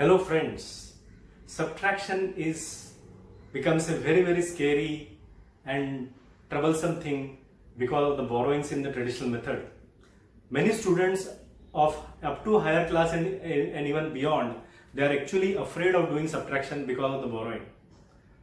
Hello friends, subtraction becomes a very scary and troublesome thing because of the borrowings in the traditional method. Many students of up to higher class and even beyond, they are actually afraid of doing subtraction because of the borrowing.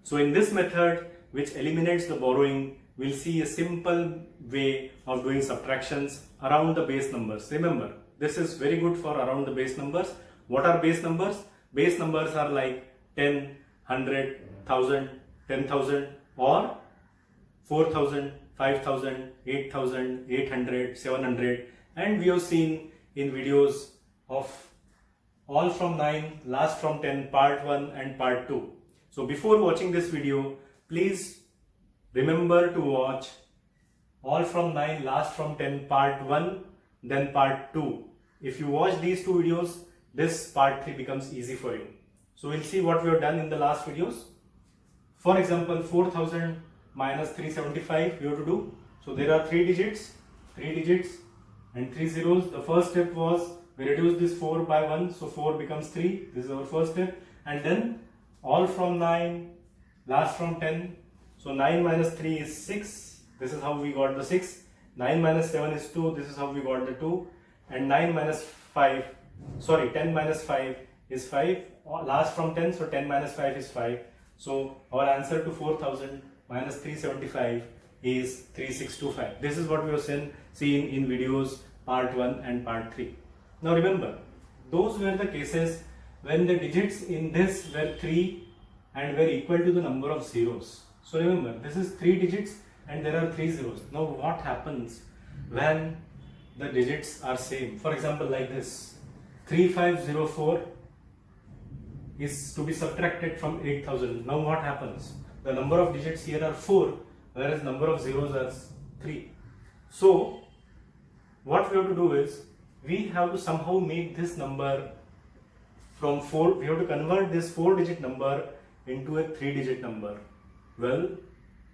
So in this method, which eliminates the borrowing, we'll see a simple way of doing subtractions around the base numbers. Remember, this is very good for around the base numbers. What are base numbers? Base numbers are like 10, 100, 1000, 10,000 or 4,000, 5,000, 8,000, 800, 700, and we have seen in videos of all from 9, last from 10, part 1 and part 2. So before watching this video, please remember to watch all from 9, last from 10, part 1, then part 2. If you watch these two videos, this part 3 becomes easy for you. So we'll see what we have done in the last videos. For example, 4,000 minus 375 we have to do. So there are 3 digits and 3 zeros. The first step was we reduce this 4 by 1, so 4 becomes 3. This is our first step. And then all from 9, last from 10. So 9 minus 3 is 6. This is how we got the 6. 9 minus 7 is 2. This is how we got the 2. And 10 minus 5 is 5. Last from 10, so 10 minus 5 is 5. So our answer to 4,000 minus 375 is 3625. This is what we have seen in videos part 1 and part 3. Now remember, those were the cases when the digits in this were 3 and were equal to the number of zeros. So remember, this is 3 digits and there are 3 zeros. Now what happens when the digits are same? For example, like this, 3504 is to be subtracted from 8000. Now what happens? The number of digits here are 4, whereas number of zeros are 3. So what we have to do is, we have to somehow make this number from 4, we have to convert this 4-digit number into a 3-digit number. Well,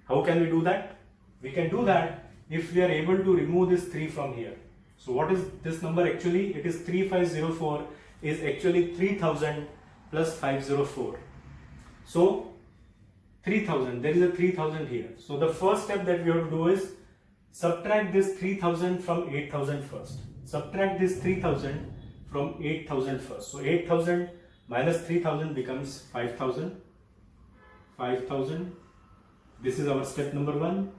how can we do that? We can do that if we are able to remove this 3 from here. So what is this number actually? It is 3504 is actually 3000 plus 504. So 3000, there is a 3000 here. So the first step that we have to do is subtract this 3000 from 8000 first. Subtract this 3000 from 8000 first. So 8000 minus 3000 becomes 5000. 5000. This is our step number 1.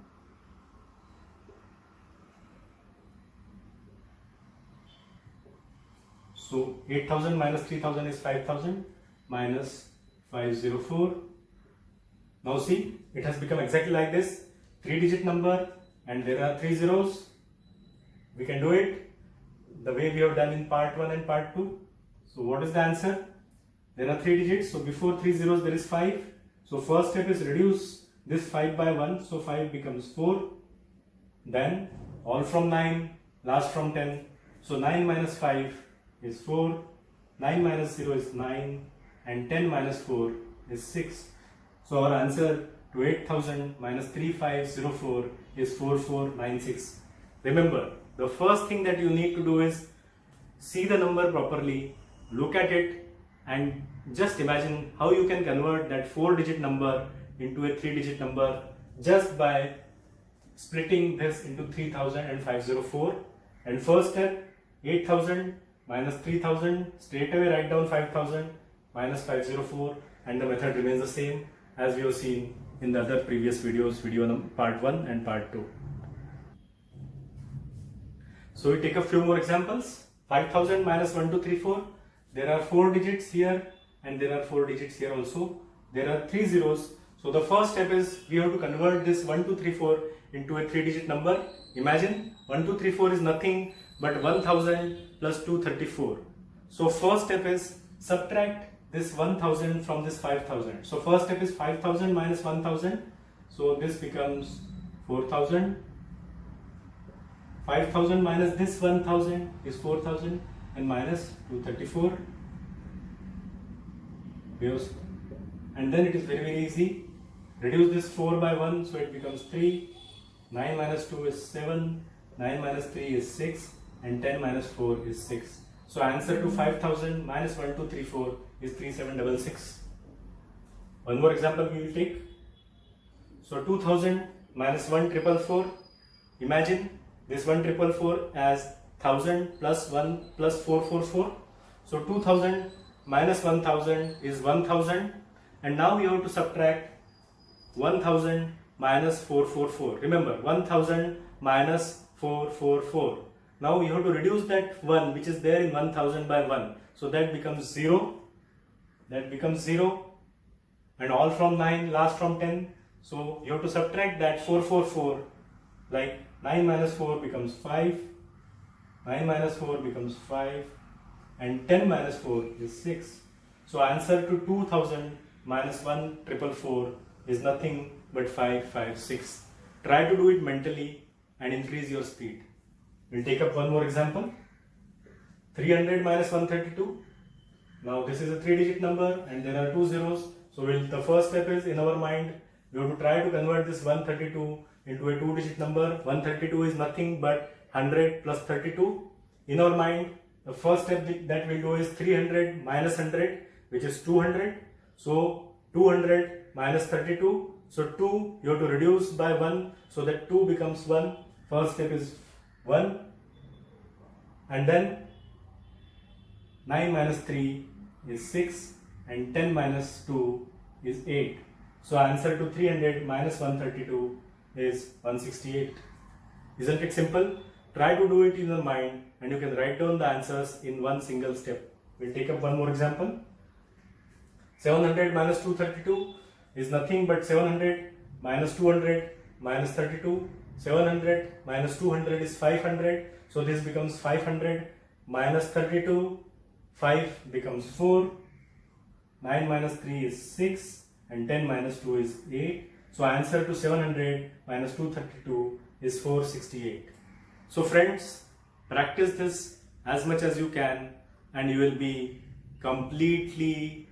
So 8000 minus 3000 is 5000 minus 504. Now see, it has become exactly like this. 3-digit number and there are 3 zeros. We can do it the way we have done in part 1 and part 2. So what is the answer? There are 3 digits. So before 3 zeros there is 5. So first step is reduce this 5 by 1. So 5 becomes 4. Then all from 9, last from 10. So 9 minus 5 is 4, 9 minus 0 is 9 and 10 minus 4 is 6. So our answer to 8000 minus 3504 is 4496. Remember, the first thing that you need to do is see the number properly, look at it and just imagine how you can convert that 4-digit number into a 3-digit number just by splitting this into 3000 and 504. And first step, 8000 minus 3000, straight away write down 5000 minus 504 and the method remains the same as we have seen in the other previous videos, part 1 and part 2. So we take a few more examples. 5000 minus 1234, there are 4 digits here and there are 4 digits here also. There are 3 zeros. So the first step is we have to convert this 1234 into a 3-digit number. Imagine 1234 is nothing but 1000 plus 234. So first step is subtract this 1000 from this 5000. So first step is 5000 minus 1000. So this becomes 4000. 5000 minus this 1000 is 4000 and minus 234. And then it is very easy. Reduce this 4 by 1, so it becomes 3. 9 minus 2 is 7. 9 minus 3 is 6. And 10 minus 4 is 6. So answer to 5000 minus 1234 is 3766. One more example we will take. So 2000 minus 1444. Imagine this 1444 as 1000 plus 1 plus 444. So 2000 minus 1000 is 1000, and now we have to subtract 1000 minus 444. Remember, 1000 minus 444. Now you have to reduce that 1 which is there in 1000 by 1. So that becomes 0. That becomes 0. And all from 9, last from 10. So you have to subtract that 444. Like 9 minus 4 becomes 5. 9 minus 4 becomes 5. And 10 minus 4 is 6. So answer to 2000 minus 1444 is nothing but 556. Try to do it mentally and increase your speed. We'll take up one more example. 300 minus 132. Now this is a 3-digit number and there are 2 zeros. So the first step is, in our mind, we have to try to convert this 132 into a 2-digit number. 132 is nothing but 100 plus 32. In our mind, the first step that we'll do is 300 minus 100, which is 200. So 200 minus 32. So 2 you have to reduce by 1, so that 2 becomes 1. First step is 1. And then 9 minus 3 is 6, and 10 minus 2 is 8. So answer to 300 minus 132 is 168. Isn't it simple? Try to do it in your mind and you can write down the answers in one single step. We'll take up one more example. 700 minus 232 is nothing but 700 minus 200 minus 32. 700 minus 200 is 500. So this becomes 500 minus 32. 5 becomes 4. 9 minus 3 is 6. And 10 minus 2 is 8. So answer to 700 minus 232 is 468. So friends, practice this as much as you can and you will be completely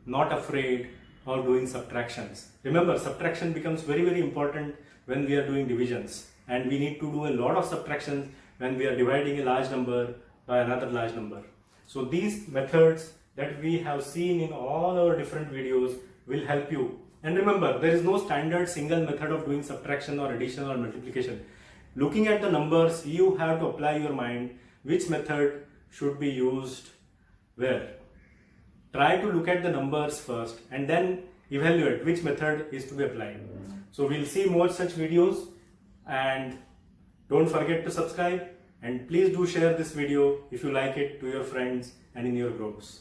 not afraid of doing subtractions. Remember, subtraction becomes very, very important when we are doing divisions, and we need to do a lot of subtractions when we are dividing a large number by another large number. So these methods that we have seen in all our different videos will help you. And remember, there is no standard single method of doing subtraction or addition or multiplication. Looking at the numbers, you have to apply your mind which method should be used where. Try to look at the numbers first and then evaluate which method is to be applied. So we'll see more such videos, and don't forget to subscribe, and please do share this video if you like it to your friends and in your groups.